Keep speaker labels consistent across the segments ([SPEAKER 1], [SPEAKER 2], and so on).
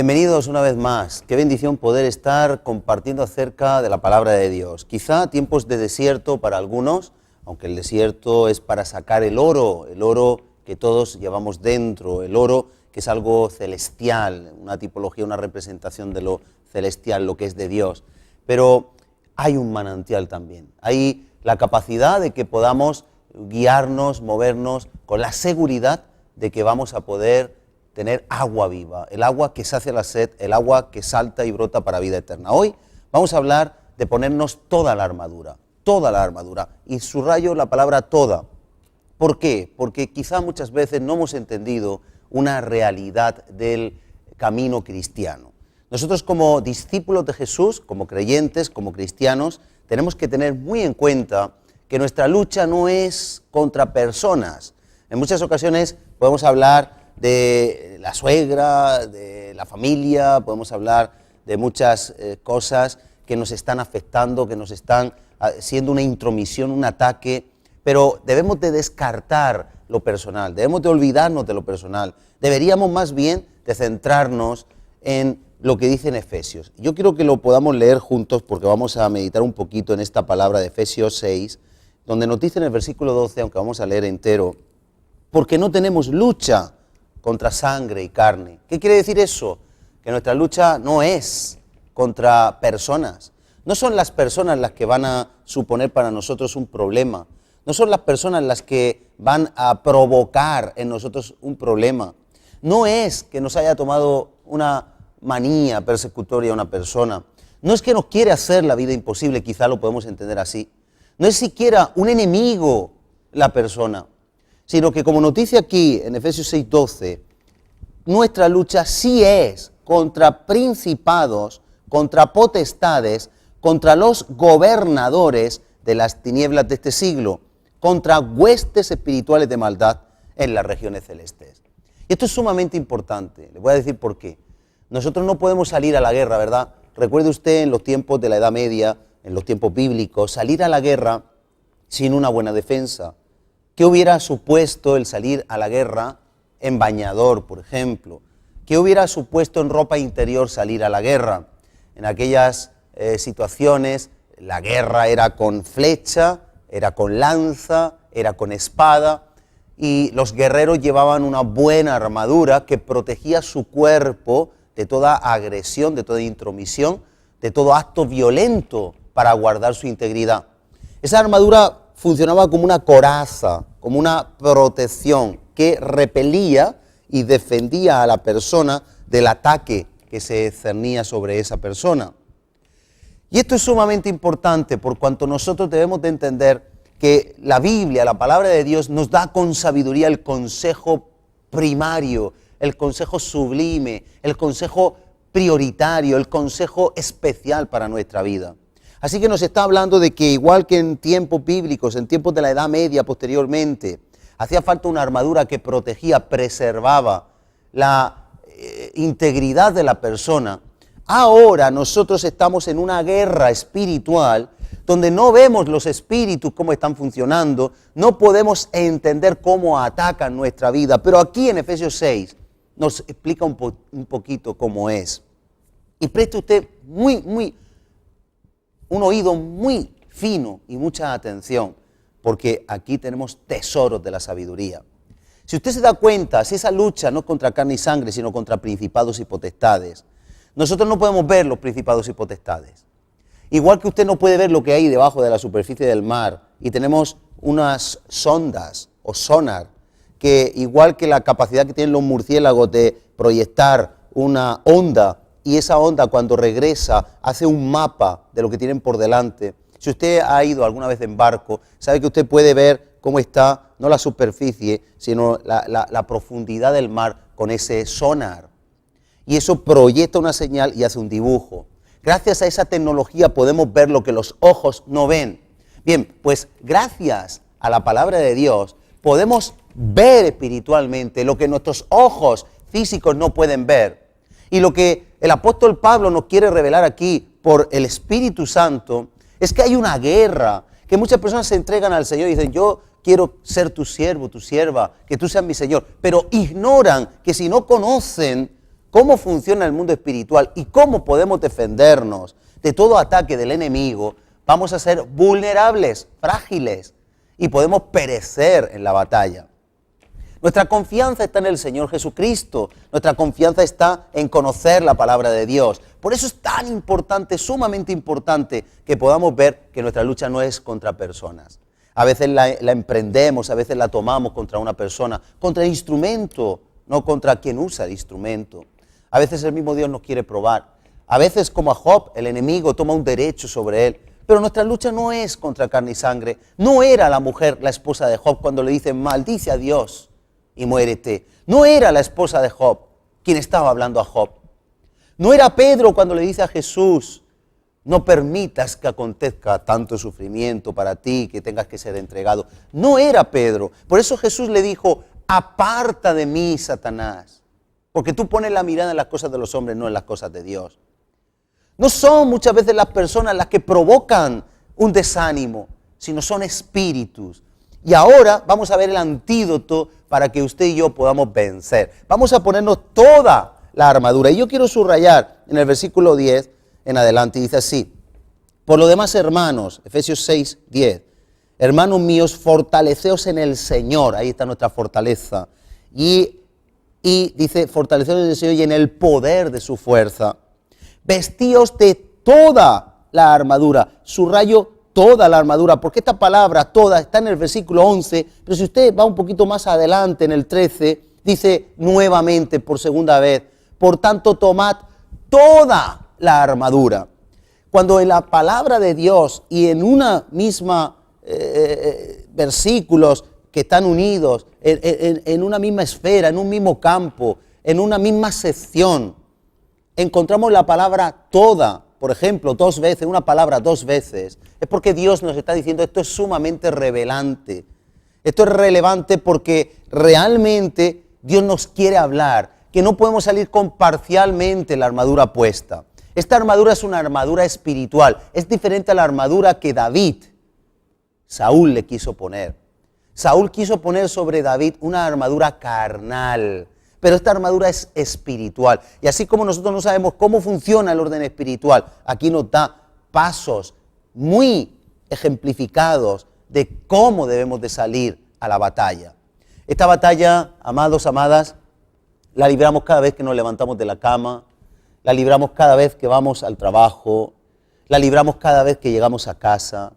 [SPEAKER 1] Bienvenidos una vez más. Qué bendición poder estar compartiendo acerca de la palabra de Dios. Quizá tiempos de desierto para algunos, aunque el desierto es para sacar el oro que todos llevamos dentro, el oro que es algo celestial, una tipología, una representación de lo celestial, lo que es de Dios. Pero hay un manantial también, hay la capacidad de que podamos guiarnos, movernos con la seguridad de que vamos a poder tener agua viva, el agua que sacia la sed, el agua que salta y brota para vida eterna. Hoy vamos a hablar de ponernos toda la armadura, y subrayo la palabra toda. ¿Por qué? Porque quizá muchas veces no hemos entendido una realidad del camino cristiano. Nosotros como discípulos de Jesús, como creyentes, como cristianos, tenemos que tener muy en cuenta que nuestra lucha no es contra personas. En muchas ocasiones podemos hablar de la suegra, de la familia, podemos hablar de muchas cosas que nos están afectando, que nos están siendo una intromisión, un ataque, pero debemos de descartar lo personal, debemos de olvidarnos de lo personal, deberíamos más bien de centrarnos en lo que dice en Efesios. Yo quiero que lo podamos leer juntos porque vamos a meditar un poquito en esta palabra de Efesios 6, donde nos dice en el versículo 12, aunque vamos a leer entero, porque no tenemos lucha contra sangre y carne. ¿Qué quiere decir eso? Que nuestra lucha no es contra personas. No son las personas las que van a suponer para nosotros un problema. No son las personas las que van a provocar en nosotros un problema. No es que nos haya tomado una manía persecutoria a una persona. No es que nos quiere hacer la vida imposible, quizá lo podemos entender así. No es siquiera un enemigo la persona, sino que como nos dice aquí en Efesios 6:12, nuestra lucha sí es contra principados, contra potestades, contra los gobernadores de las tinieblas de este siglo, contra huestes espirituales de maldad en las regiones celestes. Y esto es sumamente importante, les voy a decir por qué. Nosotros no podemos salir a la guerra, ¿verdad? Recuerde usted en los tiempos de la Edad Media, en los tiempos bíblicos, salir a la guerra sin una buena defensa. ¿Qué hubiera supuesto el salir a la guerra en bañador, por ejemplo? ¿Qué hubiera supuesto en ropa interior salir a la guerra? En aquellas situaciones, la guerra era con flecha, era con lanza, era con espada, y los guerreros llevaban una buena armadura que protegía su cuerpo de toda agresión, de toda intromisión, de todo acto violento para guardar su integridad. Esa armadura funcionaba como una coraza, como una protección que repelía y defendía a la persona del ataque que se cernía sobre esa persona. Y esto es sumamente importante por cuanto nosotros debemos de entender que la Biblia, la palabra de Dios, nos da con sabiduría el consejo primario, el consejo sublime, el consejo prioritario, el consejo especial para nuestra vida. Así que nos está hablando de que igual que en tiempos bíblicos, en tiempos de la Edad Media posteriormente, hacía falta una armadura que protegía, preservaba la integridad de la persona. Ahora nosotros estamos en una guerra espiritual donde no vemos los espíritus cómo están funcionando, no podemos entender cómo atacan nuestra vida, pero aquí en Efesios 6 nos explica un poquito cómo es. Y preste usted un oído muy fino y mucha atención, porque aquí tenemos tesoros de la sabiduría. Si usted se da cuenta, si esa lucha no es contra carne y sangre, sino contra principados y potestades, nosotros no podemos ver los principados y potestades. Igual que usted no puede ver lo que hay debajo de la superficie del mar, y tenemos unas sondas o sonar, que igual que la capacidad que tienen los murciélagos de proyectar una onda, y esa onda cuando regresa hace un mapa de lo que tienen por delante. Si usted ha ido alguna vez en barco, sabe que usted puede ver cómo está, no la superficie, sino la profundidad del mar con ese sonar. Y eso proyecta una señal y hace un dibujo. Gracias a esa tecnología podemos ver lo que los ojos no ven. Bien, pues gracias a la palabra de Dios podemos ver espiritualmente lo que nuestros ojos físicos no pueden ver. Y lo que el apóstol Pablo nos quiere revelar aquí por el Espíritu Santo es que hay una guerra, que muchas personas se entregan al Señor y dicen, yo quiero ser tu siervo, tu sierva, que tú seas mi Señor, pero ignoran que si no conocen cómo funciona el mundo espiritual y cómo podemos defendernos de todo ataque del enemigo, vamos a ser vulnerables, frágiles y podemos perecer en la batalla. Nuestra confianza está en el Señor Jesucristo. Nuestra confianza está en conocer la palabra de Dios. Por eso es tan importante, sumamente importante, que podamos ver que nuestra lucha no es contra personas. A veces la emprendemos, a veces la tomamos contra una persona, contra el instrumento, no contra quien usa el instrumento. A veces el mismo Dios nos quiere probar. A veces, como a Job, el enemigo toma un derecho sobre él. Pero nuestra lucha no es contra carne y sangre. No era la mujer, la esposa de Job, cuando le dice, maldice a Dios y muérete. No era la esposa de Job quien estaba hablando a Job. No era Pedro cuando le dice a Jesús, no permitas que acontezca tanto sufrimiento para ti, que tengas que ser entregado. No era Pedro. Por eso Jesús le dijo, aparta de mí, Satanás, porque tú pones la mirada en las cosas de los hombres, no en las cosas de Dios. No son muchas veces las personas las que provocan un desánimo, sino son espíritus. Y ahora vamos a ver el antídoto para que usted y yo podamos vencer. Vamos a ponernos toda la armadura. Y yo quiero subrayar en el versículo 10 en adelante, dice así: por lo demás, hermanos, Efesios 6, 10, hermanos míos, fortaleceos en el Señor. Ahí está nuestra fortaleza. Y dice, fortaleceos en el Señor y en el poder de su fuerza. Vestíos de toda la armadura. Subrayo toda la armadura, porque esta palabra toda está en el versículo 11, pero si usted va un poquito más adelante en el 13, dice nuevamente por segunda vez, por tanto tomad toda la armadura. Cuando en la palabra de Dios y en una misma versículos que están unidos, en una misma esfera, en un mismo campo, en una misma sección, encontramos la palabra toda, por ejemplo, dos veces, una palabra dos veces, es porque Dios nos está diciendo esto es sumamente revelante. Esto es relevante porque realmente Dios nos quiere hablar, que no podemos salir con parcialmente la armadura puesta. Esta armadura es una armadura espiritual, es diferente a la armadura que Saúl le quiso poner. Saúl quiso poner sobre David una armadura carnal, pero esta armadura es espiritual. Y así como nosotros no sabemos cómo funciona el orden espiritual, aquí nos da pasos muy ejemplificados de cómo debemos de salir a la batalla. Esta batalla, amados, amadas, la libramos cada vez que nos levantamos de la cama, la libramos cada vez que vamos al trabajo, la libramos cada vez que llegamos a casa,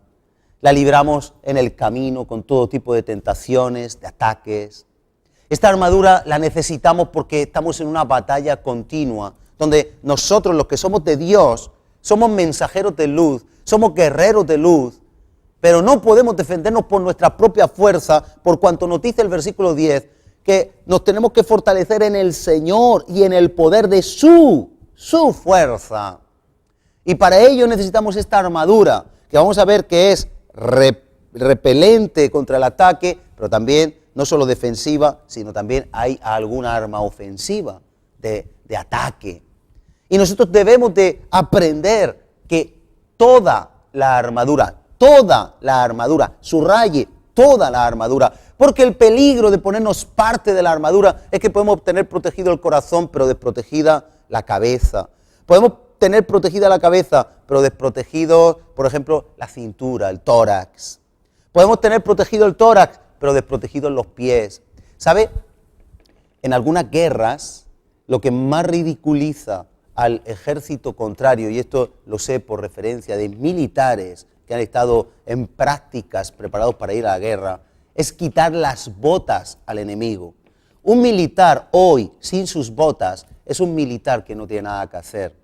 [SPEAKER 1] la libramos en el camino con todo tipo de tentaciones, de ataques. Esta armadura la necesitamos porque estamos en una batalla continua, donde nosotros, los que somos de Dios, somos mensajeros de luz, somos guerreros de luz, pero no podemos defendernos por nuestra propia fuerza, por cuanto nos dice el versículo 10, que nos tenemos que fortalecer en el Señor y en el poder de su fuerza. Y para ello necesitamos esta armadura, que vamos a ver que es repelente contra el ataque, pero también no solo defensiva, sino también hay alguna arma ofensiva de ataque. Y nosotros debemos de aprender que toda la armadura, subraye toda la armadura, porque el peligro de ponernos parte de la armadura es que podemos tener protegido el corazón, pero desprotegida la cabeza. Podemos tener protegida la cabeza, pero desprotegido, por ejemplo, la cintura, el tórax. Podemos tener protegido el tórax, pero desprotegidos los pies. ¿Sabe? En algunas guerras, lo que más ridiculiza al ejército contrario, y esto lo sé por referencia de militares que han estado en prácticas preparados para ir a la guerra, es quitar las botas al enemigo. Un militar hoy sin sus botas es un militar que no tiene nada que hacer.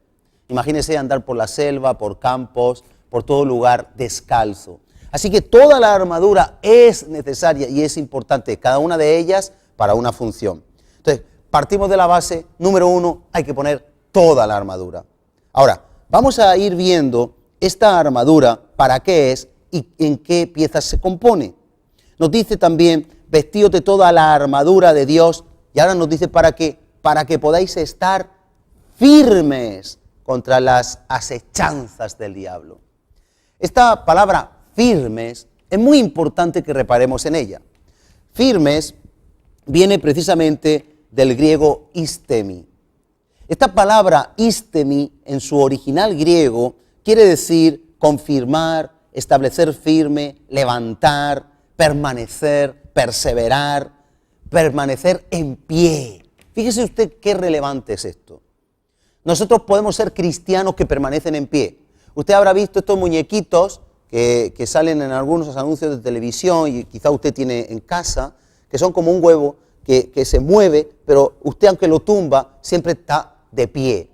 [SPEAKER 1] Imagínese andar por la selva, por campos, por todo lugar descalzo. Así que toda la armadura es necesaria y es importante, cada una de ellas para una función. Entonces, partimos de la base, número 1, hay que poner toda la armadura. Ahora, vamos a ir viendo esta armadura, para qué es y en qué piezas se compone. Nos dice también, vestíos de toda la armadura de Dios, y ahora nos dice para que podáis estar firmes contra las acechanzas del diablo. Esta palabra firmes es muy importante que reparemos en ella. Firmes viene precisamente del griego istemi. Esta palabra istemi en su original griego quiere decir confirmar, establecer firme, levantar, permanecer, perseverar, permanecer en pie. Fíjese usted qué relevante es esto. Nosotros podemos ser cristianos que permanecen en pie. Usted habrá visto estos muñequitos que salen en algunos anuncios de televisión y quizá usted tiene en casa, que son como un huevo que se mueve, pero usted aunque lo tumba, siempre está de pie.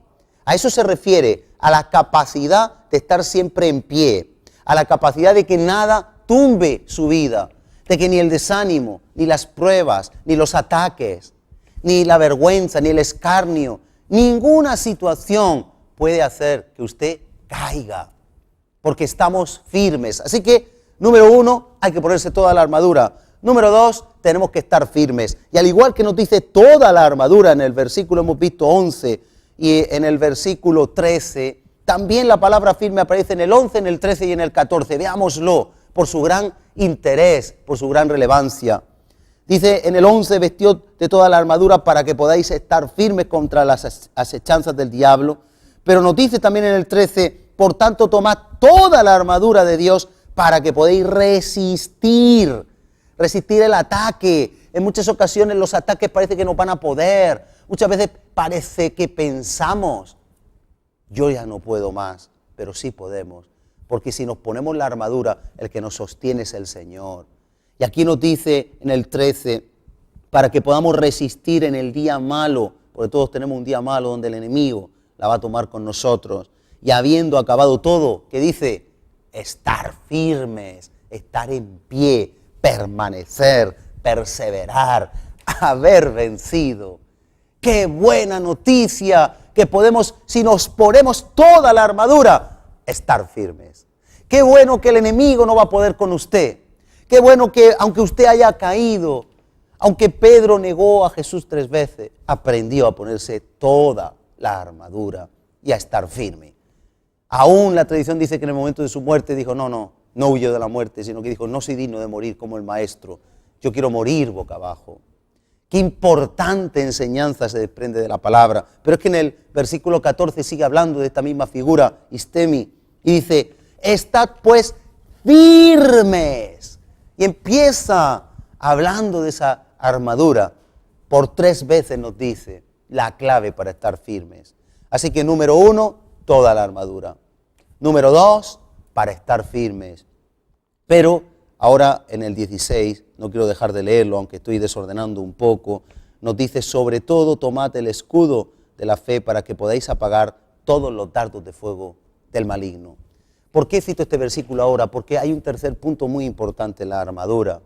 [SPEAKER 1] A eso se refiere, a la capacidad de estar siempre en pie, a la capacidad de que nada tumbe su vida, de que ni el desánimo, ni las pruebas, ni los ataques, ni la vergüenza, ni el escarnio, ninguna situación puede hacer que usted caiga, porque estamos firmes. Así que, número 1, hay que ponerse toda la armadura. Número 2, tenemos que estar firmes. Y al igual que nos dice toda la armadura en el versículo, hemos visto 11, y en el versículo 13, también la palabra firme aparece en el 11, en el 13 y en el 14. Veámoslo por su gran interés, por su gran relevancia. Dice en el 11, vestió de toda la armadura para que podáis estar firmes contra las acechanzas del diablo. Pero nos dice también en el 13, por tanto tomad toda la armadura de Dios para que podáis resistir el ataque. En muchas ocasiones los ataques parece que no van a poder. Muchas veces parece que pensamos, yo ya no puedo más, pero sí podemos. Porque si nos ponemos la armadura, el que nos sostiene es el Señor. Y aquí nos dice en el 13, para que podamos resistir en el día malo, porque todos tenemos un día malo donde el enemigo la va a tomar con nosotros. Y habiendo acabado todo, ¿qué dice? Estar firmes, estar en pie, permanecer, perseverar, haber vencido. ¡Qué buena noticia! Que podemos, si nos ponemos toda la armadura, estar firmes. ¡Qué bueno que el enemigo no va a poder con usted! ¡Qué bueno que aunque usted haya caído, aunque Pedro negó a Jesús 3 veces, aprendió a ponerse toda la armadura y a estar firme! Aún la tradición dice que en el momento de su muerte dijo, no huyó de la muerte, sino que dijo, no soy digno de morir como el maestro, yo quiero morir boca abajo. Qué importante enseñanza se desprende de la palabra. Pero es que en el versículo 14 sigue hablando de esta misma figura, istemi, y dice, estad pues firmes. Y empieza hablando de esa armadura. Por 3 veces nos dice la clave para estar firmes. Así que número 1, toda la armadura. Número 2, para estar firmes. Pero ahora en el 16, no quiero dejar de leerlo, aunque estoy desordenando un poco, nos dice, sobre todo tomad el escudo de la fe para que podáis apagar todos los dardos de fuego del maligno. ¿Por qué cito este versículo ahora? Porque hay un tercer punto muy importante en la armadura,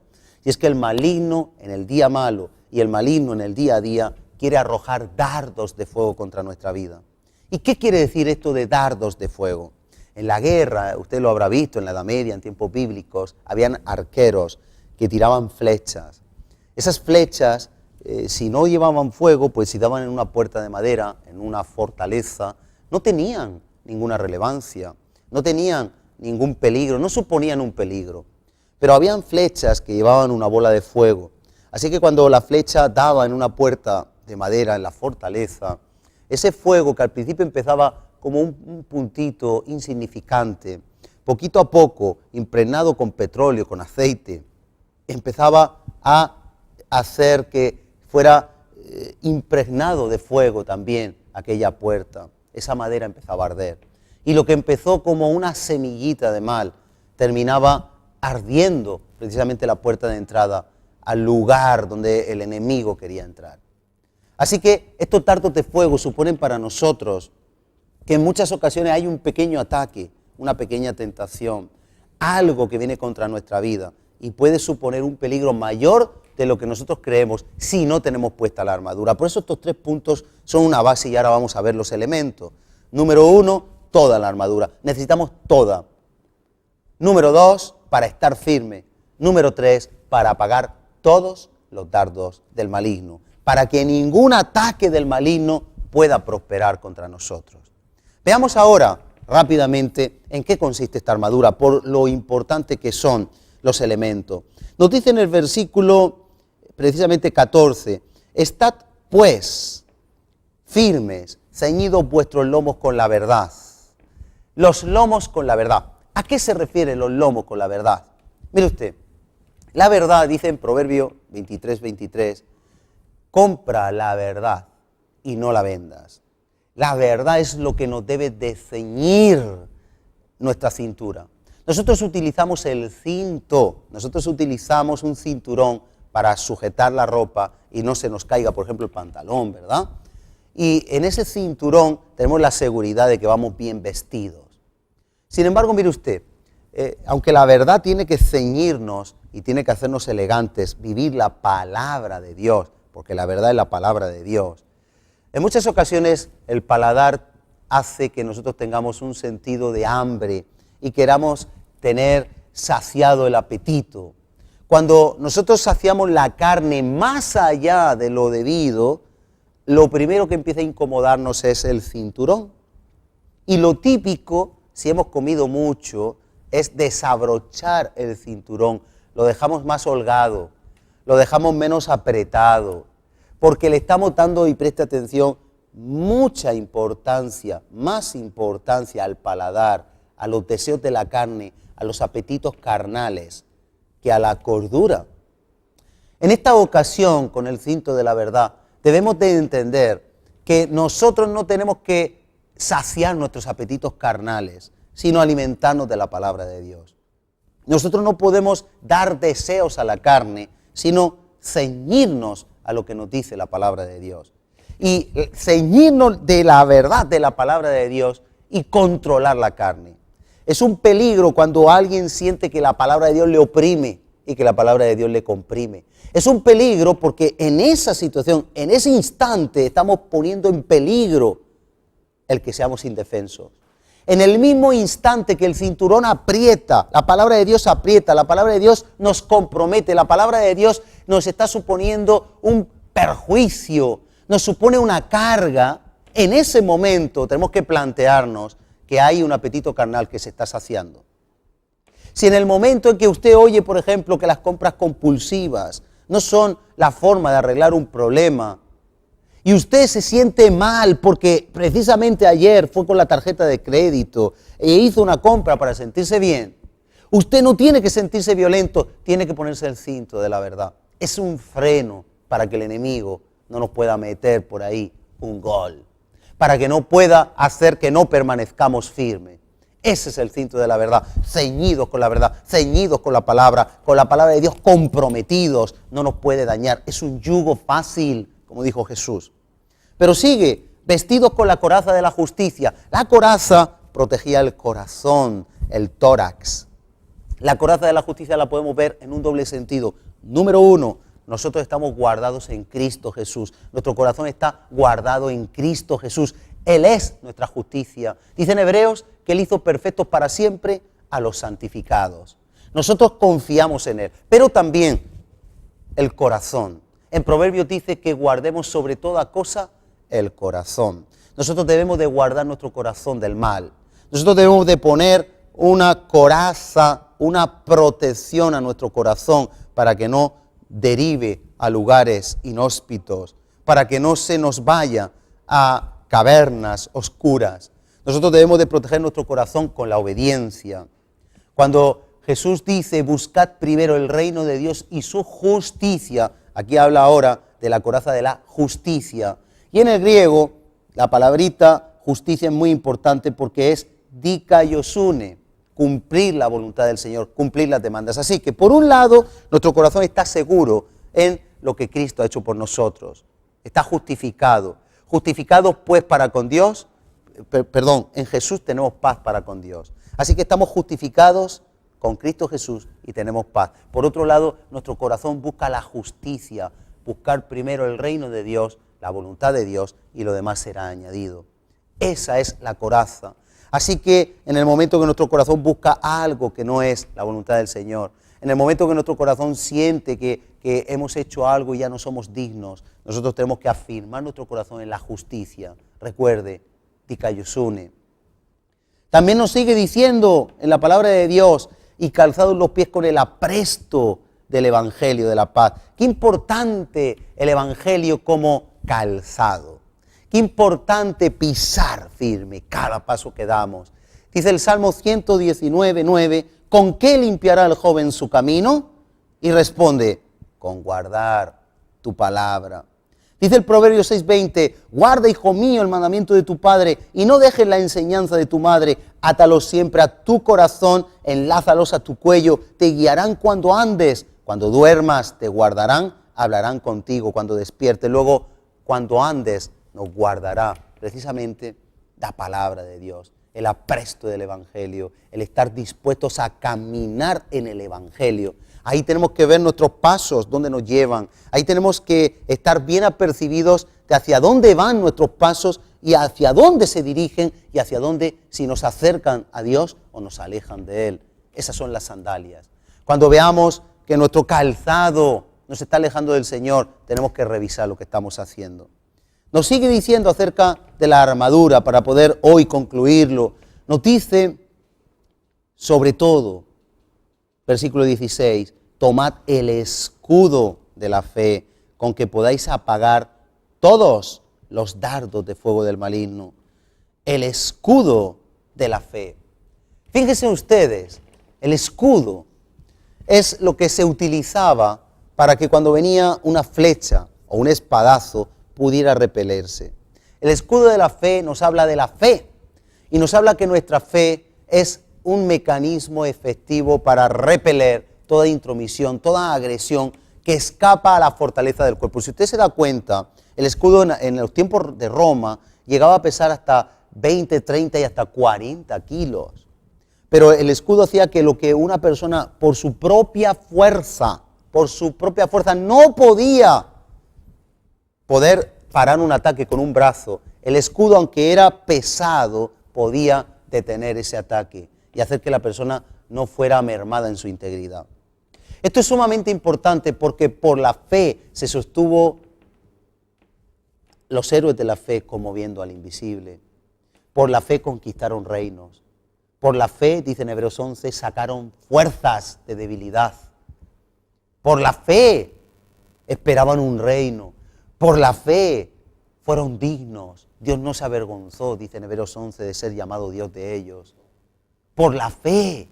[SPEAKER 1] y es que el maligno en el día malo y el maligno en el día a día quiere arrojar dardos de fuego contra nuestra vida. ¿Y qué quiere decir esto de dardos de fuego? En la guerra, usted lo habrá visto en la Edad Media, en tiempos bíblicos, habían arqueros que tiraban flechas. Esas flechas, si no llevaban fuego, pues si daban en una puerta de madera, en una fortaleza, no tenían ninguna relevancia, no tenían ningún peligro, no suponían un peligro. Pero habían flechas que llevaban una bola de fuego. Así que cuando la flecha daba en una puerta de madera, en la fortaleza, ese fuego que al principio empezaba como un puntito insignificante, poquito a poco, impregnado con petróleo, con aceite, empezaba a hacer que fuera impregnado de fuego también aquella puerta. Esa madera empezaba a arder. Y lo que empezó como una semillita de mal, terminaba ardiendo precisamente la puerta de entrada al lugar donde el enemigo quería entrar. Así que estos dardos de fuego suponen para nosotros que en muchas ocasiones hay un pequeño ataque, una pequeña tentación, algo que viene contra nuestra vida y puede suponer un peligro mayor de lo que nosotros creemos si no tenemos puesta la armadura. Por eso estos 3 puntos son una base y ahora vamos a ver los elementos. Número 1, toda la armadura. Necesitamos toda. Número 2, para estar firme. Número 3, para apagar todos los dardos del maligno, para que ningún ataque del maligno pueda prosperar contra nosotros. Veamos ahora rápidamente en qué consiste esta armadura, por lo importante que son los elementos. Nos dice en el versículo precisamente 14, estad pues firmes ceñidos vuestros lomos con la verdad. Los lomos con la verdad. ¿A qué se refieren los lomos con la verdad? Mire usted, la verdad, dice en Proverbio 23:23, compra la verdad y no la vendas. La verdad es lo que nos debe de ceñir nuestra cintura. Nosotros utilizamos el cinto, nosotros utilizamos un cinturón para sujetar la ropa y no se nos caiga, por ejemplo, el pantalón, ¿verdad? Y en ese cinturón tenemos la seguridad de que vamos bien vestidos. Sin embargo, mire usted, aunque la verdad tiene que ceñirnos y tiene que hacernos elegantes, vivir la palabra de Dios, porque la verdad es la palabra de Dios, en muchas ocasiones el paladar hace que nosotros tengamos un sentido de hambre y queramos tener saciado el apetito. Cuando nosotros saciamos la carne más allá de lo debido, lo primero que empieza a incomodarnos es el cinturón. Y lo típico, si hemos comido mucho, es desabrochar el cinturón. Lo dejamos más holgado, lo dejamos menos apretado, porque le estamos dando, y preste atención, mucha importancia, más importancia al paladar, a los deseos de la carne, a los apetitos carnales, que a la cordura. En esta ocasión, con el cinto de la verdad, debemos de entender que nosotros no tenemos que saciar nuestros apetitos carnales, sino alimentarnos de la palabra de Dios. Nosotros no podemos dar deseos a la carne, sino ceñirnos a lo que nos dice la palabra de Dios. Y ceñirnos de la verdad de la palabra de Dios y controlar la carne. Es un peligro cuando alguien siente que la palabra de Dios le oprime y que la palabra de Dios le comprime. Es un peligro porque en esa situación, en ese instante, estamos poniendo en peligro el que seamos indefensos. En el mismo instante que el cinturón aprieta, la palabra de Dios aprieta, la palabra de Dios nos compromete, la palabra de Dios nos está suponiendo un perjuicio, nos supone una carga. En ese momento tenemos que plantearnos que hay un apetito carnal que se está saciando. Si en el momento en que usted oye, por ejemplo, que las compras compulsivas no son la forma de arreglar un problema, y usted se siente mal porque precisamente ayer fue con la tarjeta de crédito e hizo una compra para sentirse bien, usted no tiene que sentirse violento, tiene que ponerse el cinto de la verdad. Es un freno para que el enemigo no nos pueda meter por ahí un gol, para que no pueda hacer que no permanezcamos firmes. Ese es el cinto de la verdad, ceñidos con la verdad, ceñidos con la palabra de Dios, comprometidos, no nos puede dañar. Es un yugo fácil, como dijo Jesús. Pero sigue, vestidos con la coraza de la justicia. La coraza protegía el corazón, el tórax. La coraza de la justicia la podemos ver en un doble sentido. Número uno, nosotros estamos guardados en Cristo Jesús. Nuestro corazón está guardado en Cristo Jesús. Él es nuestra justicia. Dice en Hebreos que Él hizo perfectos para siempre a los santificados. Nosotros confiamos en Él, pero también el corazón. En Proverbios dice que guardemos sobre toda cosa el corazón. Nosotros debemos de guardar nuestro corazón del mal. Nosotros debemos de poner una coraza, una protección a nuestro corazón para que no derive a lugares inhóspitos, para que no se nos vaya a cavernas oscuras. Nosotros debemos de proteger nuestro corazón con la obediencia. Cuando Jesús dice, buscad primero el reino de Dios y su justicia, aquí habla ahora de la coraza de la justicia. Y en el griego, la palabrita justicia es muy importante porque es dikaiosune, cumplir la voluntad del Señor, cumplir las demandas. Así que, por un lado, nuestro corazón está seguro en lo que Cristo ha hecho por nosotros. Está justificado. Justificados pues para con Dios, en Jesús tenemos paz para con Dios. Así que estamos justificados con Cristo Jesús y tenemos paz. Por otro lado, nuestro corazón busca la justicia, buscar primero el reino de Dios, la voluntad de Dios y lo demás será añadido. Esa es la coraza. Así que en el momento que nuestro corazón busca algo que no es la voluntad del Señor, en el momento que nuestro corazón siente que hemos hecho algo y ya no somos dignos, nosotros tenemos que afirmar nuestro corazón en la justicia. Recuerde, dikaiosune. También nos sigue diciendo en la palabra de Dios, y calzados los pies con el apresto del Evangelio de la paz. Qué importante el Evangelio como calzado. Qué importante pisar firme cada paso que damos. Dice el Salmo 119:9, ¿con qué limpiará el joven su camino? Y responde, con guardar tu palabra. Dice el Proverbio 6:20, guarda, hijo mío, el mandamiento de tu padre y no dejes la enseñanza de tu madre, átalos siempre a tu corazón, enlázalos a tu cuello, te guiarán cuando andes, cuando duermas te guardarán, hablarán contigo cuando despiertes, luego cuando andes nos guardará precisamente la palabra de Dios, el apresto del Evangelio, el estar dispuestos a caminar en el Evangelio. Ahí tenemos que ver nuestros pasos, dónde nos llevan. Ahí tenemos que estar bien apercibidos de hacia dónde van nuestros pasos y hacia dónde se dirigen y hacia dónde si nos acercan a Dios o nos alejan de Él. Esas son las sandalias. Cuando veamos que nuestro calzado nos está alejando del Señor, tenemos que revisar lo que estamos haciendo. Nos sigue diciendo acerca de la armadura, para poder hoy concluirlo. Nos dice, sobre todo, versículo 16, tomad el escudo de la fe, con que podáis apagar todos los dardos de fuego del maligno. El escudo de la fe. Fíjense ustedes, el escudo es lo que se utilizaba para que cuando venía una flecha o un espadazo pudiera repelerse. El escudo de la fe nos habla de la fe y nos habla que nuestra fe es un mecanismo efectivo para repeler toda intromisión, toda agresión que escapa a la fortaleza del cuerpo. Si usted se da cuenta, el escudo en los tiempos de Roma llegaba a pesar hasta 20, 30 y hasta 40 kilos. Pero el escudo hacía que lo que una persona por su propia fuerza no podía poder parar un ataque con un brazo, el escudo, aunque era pesado, podía detener ese ataque y hacer que la persona no fuera mermada en su integridad. Esto es sumamente importante porque por la fe se sostuvo los héroes de la fe conmoviendo al invisible. Por la fe conquistaron reinos. Por la fe, dice en Hebreos 11, sacaron fuerzas de debilidad. Por la fe esperaban un reino. Por la fe fueron dignos. Dios no se avergonzó, dice en Hebreos 11, de ser llamado Dios de ellos. Por la fe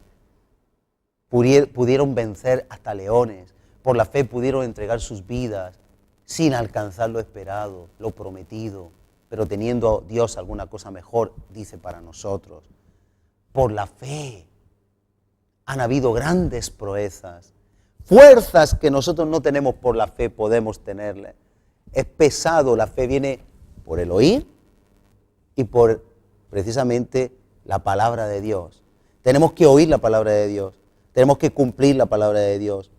[SPEAKER 1] pudieron vencer hasta leones. Por la fe pudieron entregar sus vidas sin alcanzar lo esperado, lo prometido, pero teniendo Dios alguna cosa mejor, dice, para nosotros. Por la fe han habido grandes proezas, fuerzas que nosotros no tenemos por la fe, podemos tenerlas. Es pesado, la fe viene por el oír y por precisamente la palabra de Dios. Tenemos que oír la palabra de Dios, tenemos que cumplir la palabra de Dios.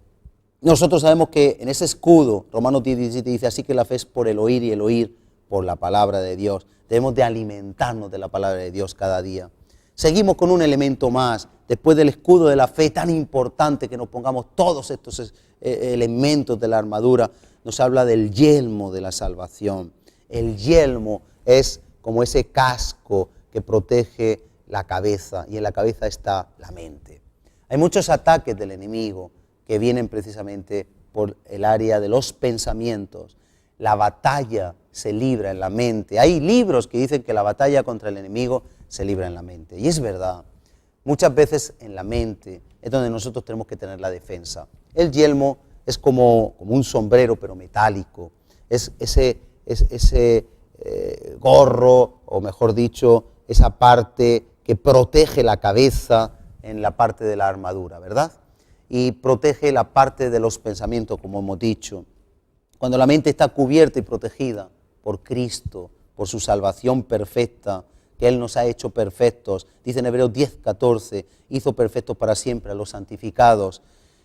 [SPEAKER 1] Nosotros sabemos que en ese escudo, Romanos 10:17 dice, así que la fe es por el oír y el oír por la palabra de Dios. Debemos de alimentarnos de la palabra de Dios cada día. Seguimos con un elemento más, después del escudo de la fe, tan importante que nos pongamos todos estos elementos de la armadura, nos habla del yelmo de la salvación. El yelmo es como ese casco que protege la cabeza y en la cabeza está la mente. Hay muchos ataques del enemigo que vienen precisamente por el área de los pensamientos. La batalla se libra en la mente. Hay libros que dicen que la batalla contra el enemigo se libra en la mente. Y es verdad, muchas veces en la mente es donde nosotros tenemos que tener la defensa. El yelmo es como un sombrero, pero metálico. Es ese gorro, o mejor dicho, esa parte que protege la cabeza en la parte de la armadura, ¿verdad? Y protege la parte de los pensamientos, como hemos dicho. Cuando la mente está cubierta y protegida por Cristo, por su salvación perfecta, que Él nos ha hecho perfectos, dice en Hebreos 10:14, hizo perfectos para siempre a los santificados.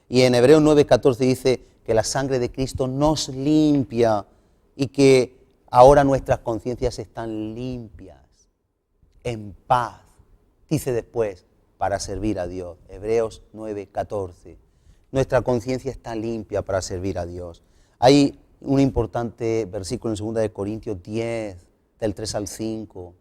[SPEAKER 1] Y en Hebreos 9:14 dice que la sangre de Cristo nos limpia y que ahora nuestras conciencias están limpias, en paz. Dice después, para servir a Dios. Hebreos 9:14. Nuestra conciencia está limpia para servir a Dios. Hay un importante versículo en 2 Corintios 10, del 3 al 5.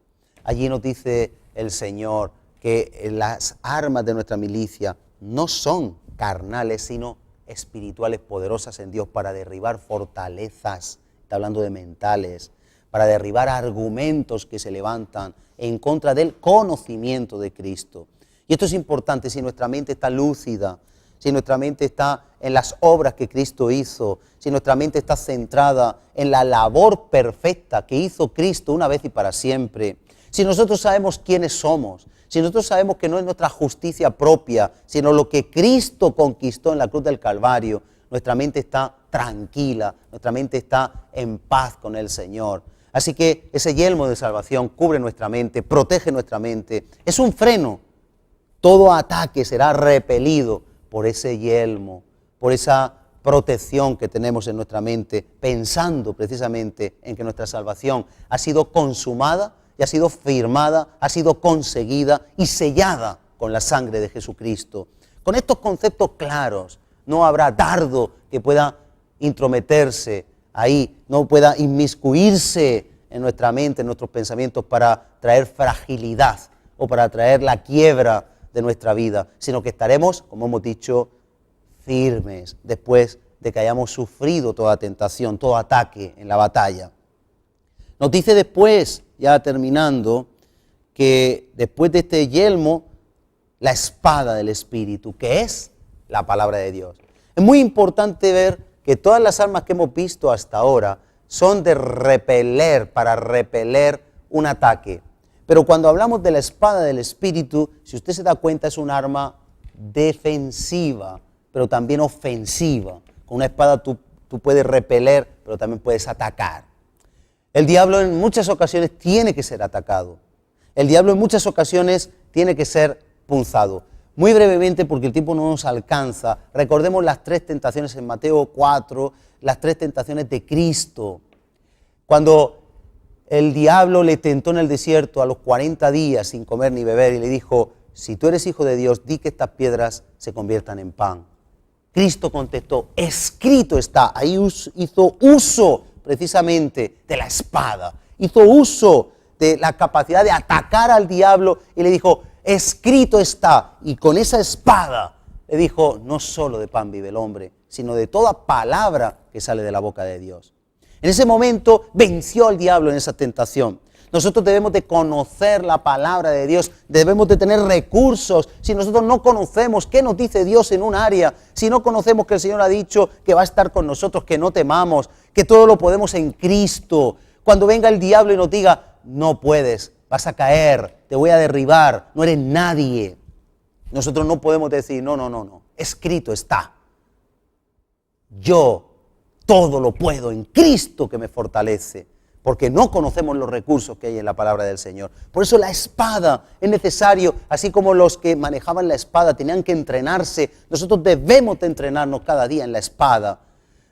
[SPEAKER 1] Allí nos dice el Señor que las armas de nuestra milicia no son carnales, sino espirituales, poderosas en Dios para derribar fortalezas. Está hablando de mentales, para derribar argumentos que se levantan en contra del conocimiento de Cristo. Y esto es importante si nuestra mente está lúcida, si nuestra mente está en las obras que Cristo hizo, si nuestra mente está centrada en la labor perfecta que hizo Cristo una vez y para siempre. Si nosotros sabemos quiénes somos, si nosotros sabemos que no es nuestra justicia propia, sino lo que Cristo conquistó en la cruz del Calvario, nuestra mente está tranquila, nuestra mente está en paz con el Señor. Así que ese yelmo de salvación cubre nuestra mente, protege nuestra mente, es un freno. Todo ataque será repelido por ese yelmo, por esa protección que tenemos en nuestra mente, pensando precisamente en que nuestra salvación ha sido consumada y ha sido firmada, ha sido conseguida y sellada con la sangre de Jesucristo. Con estos conceptos claros, no habrá dardo que pueda intrometerse ahí, no pueda inmiscuirse en nuestra mente, en nuestros pensamientos para traer fragilidad o para traer la quiebra de nuestra vida, sino que estaremos, como hemos dicho, firmes después de que hayamos sufrido toda tentación, todo ataque en la batalla. Nos dice después, ya terminando, que después de este yelmo, la espada del Espíritu, que es la palabra de Dios. Es muy importante ver que todas las armas que hemos visto hasta ahora son de repeler, para repeler un ataque. Pero cuando hablamos de la espada del Espíritu, si usted se da cuenta, es un arma defensiva, pero también ofensiva. Con una espada tú puedes repeler, pero también puedes atacar. El diablo en muchas ocasiones tiene que ser atacado. El diablo en muchas ocasiones tiene que ser punzado. Muy brevemente, porque el tiempo no nos alcanza, recordemos las 3 tentaciones en Mateo 4, las 3 tentaciones de Cristo. Cuando el diablo le tentó en el desierto a los 40 días sin comer ni beber y le dijo, si tú eres hijo de Dios, di que estas piedras se conviertan en pan. Cristo contestó, escrito está. Ahí hizo uso precisamente de la espada, hizo uso de la capacidad de atacar al diablo y le dijo, escrito está. Y con esa espada le dijo, no solo de pan vive el hombre, sino de toda palabra que sale de la boca de Dios. En ese momento venció al diablo en esa tentación. Nosotros debemos de conocer la palabra de Dios, debemos de tener recursos. Si nosotros no conocemos qué nos dice Dios en un área, si no conocemos que el Señor ha dicho que va a estar con nosotros, que no temamos, que todo lo podemos en Cristo. Cuando venga el diablo y nos diga, no puedes, vas a caer, te voy a derribar, no eres nadie. Nosotros no podemos decir, no, escrito está. Yo todo lo puedo en Cristo que me fortalece, porque no conocemos los recursos que hay en la palabra del Señor. Por eso la espada es necesario, así como los que manejaban la espada tenían que entrenarse, nosotros debemos de entrenarnos cada día en la espada.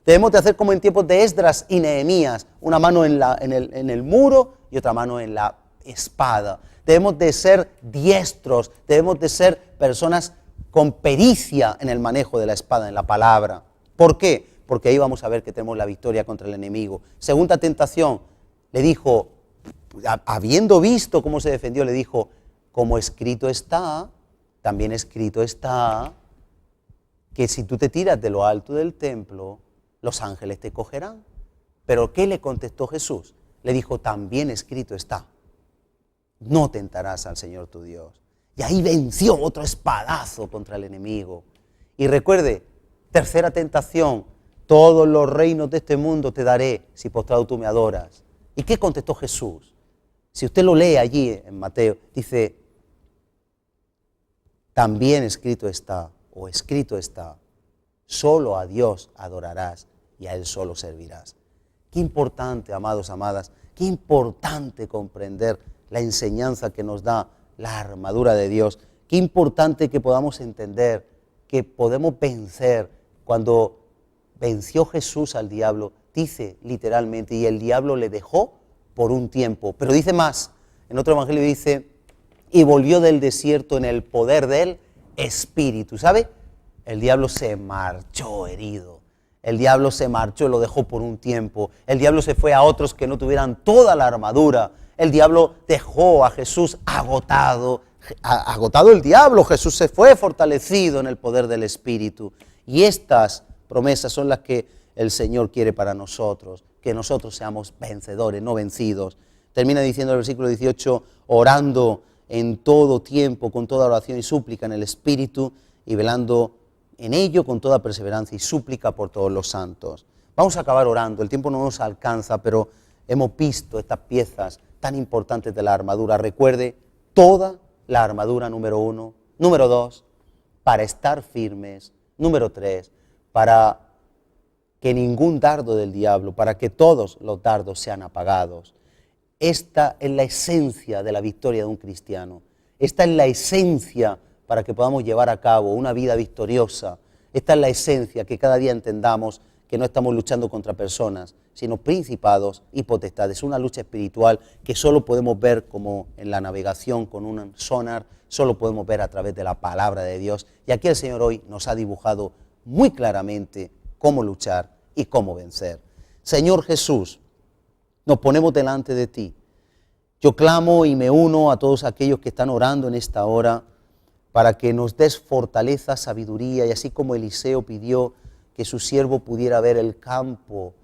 [SPEAKER 1] Debemos de hacer como en tiempos de Esdras y Nehemías, una mano en el muro y otra mano en la espada. Debemos de ser diestros, debemos de ser personas con pericia en el manejo de la espada, en la palabra. ¿Por qué? Porque ahí vamos a ver que tenemos la victoria contra el enemigo. Segunda tentación, le dijo, habiendo visto cómo se defendió, le dijo, como escrito está, también escrito está, que si tú te tiras de lo alto del templo, los ángeles te cogerán. ¿Pero qué le contestó Jesús? Le dijo, también escrito está, no tentarás al Señor tu Dios. Y ahí venció otro espadazo contra el enemigo. Y recuerde, tercera tentación, todos los reinos de este mundo te daré si postrado tú me adoras. ¿Y qué contestó Jesús? Si usted lo lee allí en Mateo, dice, también escrito está, o escrito está, solo a Dios adorarás y a Él solo servirás. Qué importante, amados, amadas, qué importante comprender la enseñanza que nos da la armadura de Dios. Qué importante que podamos entender que podemos vencer. Cuando venció Jesús al diablo, dice literalmente, y el diablo le dejó por un tiempo. Pero dice más, en otro evangelio dice, y volvió del desierto en el poder del Espíritu. ¿Sabe? El diablo se marchó herido. El diablo se marchó y lo dejó por un tiempo. El diablo se fue a otros que no tuvieran toda la armadura. El diablo dejó a Jesús agotado el diablo. Jesús se fue fortalecido en el poder del Espíritu. Y estas promesas son las que el Señor quiere para nosotros, que nosotros seamos vencedores, no vencidos. Termina diciendo el versículo 18, orando en todo tiempo, con toda oración y súplica en el Espíritu, y velando en ello con toda perseverancia y súplica por todos los santos. Vamos a acabar orando, el tiempo no nos alcanza, pero hemos visto estas piezas tan importantes de la armadura. Recuerde, toda la armadura, número 1. Número 2, para estar firmes. Número 3, para que ningún dardo del diablo, para que todos los dardos sean apagados. Esta es la esencia de la victoria de un cristiano. Esta es la esencia para que podamos llevar a cabo una vida victoriosa. Esta es la esencia, que cada día entendamos que no estamos luchando contra personas, sino principados y potestades. Una lucha espiritual que solo podemos ver como en la navegación con un sonar, solo podemos ver a través de la palabra de Dios. Y aquí el Señor hoy nos ha dibujado muy claramente cómo luchar y cómo vencer. Señor Jesús, nos ponemos delante de ti. Yo clamo y me uno a todos aquellos que están orando en esta hora para que nos des fortaleza, sabiduría, y así como Eliseo pidió que su siervo pudiera ver el campo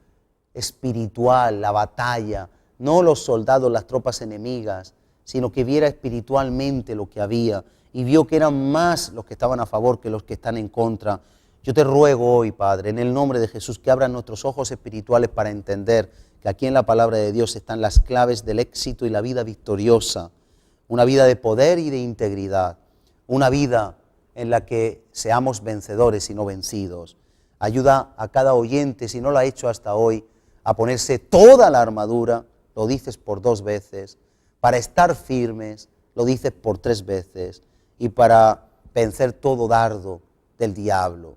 [SPEAKER 1] espiritual, la batalla, no los soldados, las tropas enemigas, sino que viera espiritualmente lo que había y vio que eran más los que estaban a favor que los que están en contra. Yo te ruego hoy, Padre, en el nombre de Jesús, que abran nuestros ojos espirituales para entender que aquí en la palabra de Dios están las claves del éxito y la vida victoriosa, una vida de poder y de integridad, una vida en la que seamos vencedores y no vencidos. Ayuda a cada oyente, si no lo ha hecho hasta hoy, a ponerse toda la armadura, lo dices por 2 veces, para estar firmes, lo dices por 3 veces, y para vencer todo dardo del diablo.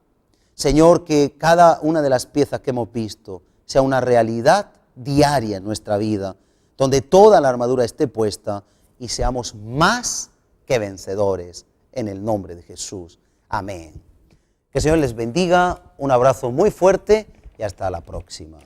[SPEAKER 1] Señor, que cada una de las piezas que hemos visto sea una realidad diaria en nuestra vida, donde toda la armadura esté puesta y seamos más que vencedores en el nombre de Jesús. Amén. Que el Señor les bendiga, un abrazo muy fuerte y hasta la próxima.